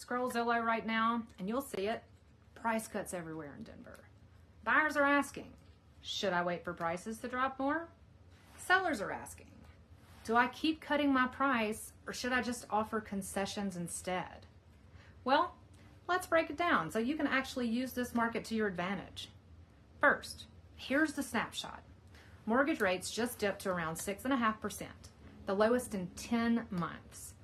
Scroll Zillow right now and you'll see it. Price cuts everywhere in Denver. Buyers are asking, should I wait for prices to drop more? Sellers are asking, do I keep cutting my price or should I just offer concessions instead? Well, let's break it down so you can actually use this market to your advantage. First, here's the snapshot. Mortgage rates just dipped to around 6.5%, the lowest in 10 months.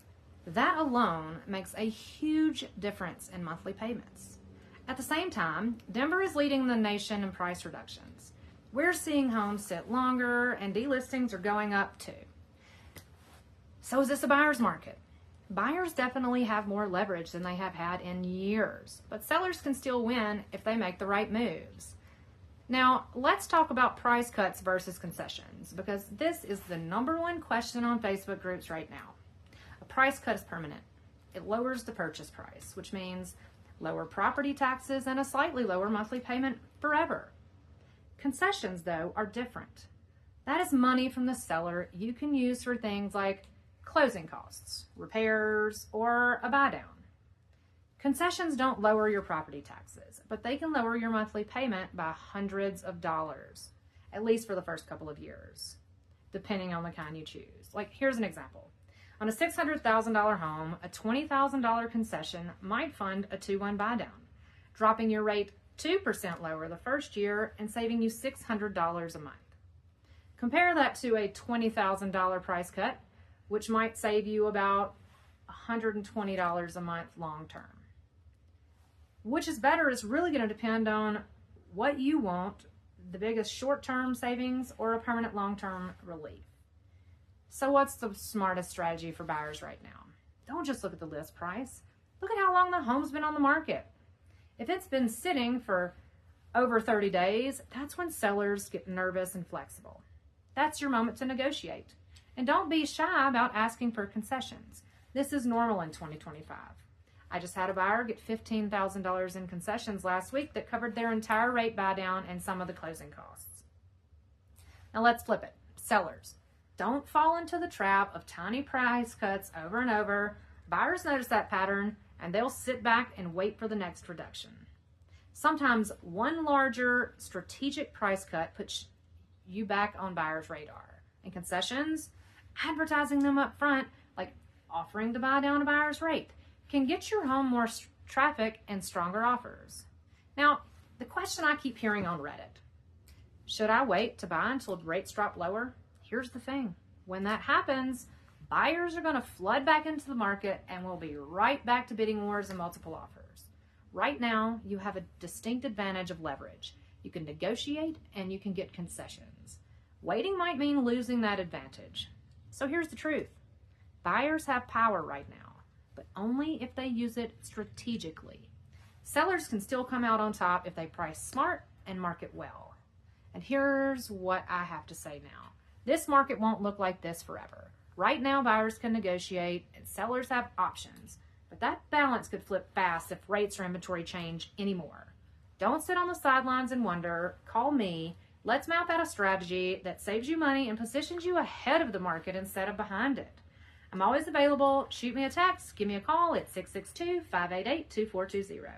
That alone makes a huge difference in monthly payments. At the same time, Denver is leading the nation in price reductions. We're seeing homes sit longer and delistings are going up too. So is this a buyer's market? Buyers definitely have more leverage than they have had in years, but sellers can still win if they make the right moves. Now, let's talk about price cuts versus concessions, because this is the #1 question on Facebook groups right now. A price cut is permanent. It lowers the purchase price, which means lower property taxes and a slightly lower monthly payment forever. Concessions, though, are different. That is money from the seller you can use for things like closing costs, repairs, or a buy down. Concessions don't lower your property taxes, but they can lower your monthly payment by hundreds of dollars, at least for the first couple of years, depending on the kind you choose. Like, here's an example. On a $600,000 home, a $20,000 concession might fund a 2-1 buy down, dropping your rate 2% lower the first year and saving you $600 a month. Compare that to a $20,000 price cut, which might save you about $120 a month long term. Which is better is really going to depend on what you want, the biggest short-term savings or a permanent long-term relief. So what's the smartest strategy for buyers right now? Don't just look at the list price. Look at how long the home's been on the market. If it's been sitting for over 30 days, that's when sellers get nervous and flexible. That's your moment to negotiate. And don't be shy about asking for concessions. This is normal in 2025. I just had a buyer get $15,000 in concessions last week that covered their entire rate buy down and some of the closing costs. Now let's flip it. Sellers, don't fall into the trap of tiny price cuts over and over. Buyers notice that pattern and they'll sit back and wait for the next reduction. Sometimes one larger strategic price cut puts you back on buyers' radar. And concessions, advertising them up front, like offering to buy down a buyer's rate, can get your home more traffic and stronger offers. Now, the question I keep hearing on Reddit, should I wait to buy until rates drop lower? Here's the thing. When that happens, buyers are going to flood back into the market and we'll be right back to bidding wars and multiple offers. Right now, you have a distinct advantage of leverage. You can negotiate and you can get concessions. Waiting might mean losing that advantage. So here's the truth. Buyers have power right now, but only if they use it strategically. Sellers can still come out on top if they price smart and market well. And here's what I have to say now. This market won't look like this forever. Right now, buyers can negotiate and sellers have options, but that balance could flip fast if rates or inventory change anymore. Don't sit on the sidelines and wonder. Call me. Let's map out a strategy that saves you money and positions you ahead of the market instead of behind it. I'm always available. Shoot me a text. Give me a call at 662-588-2420.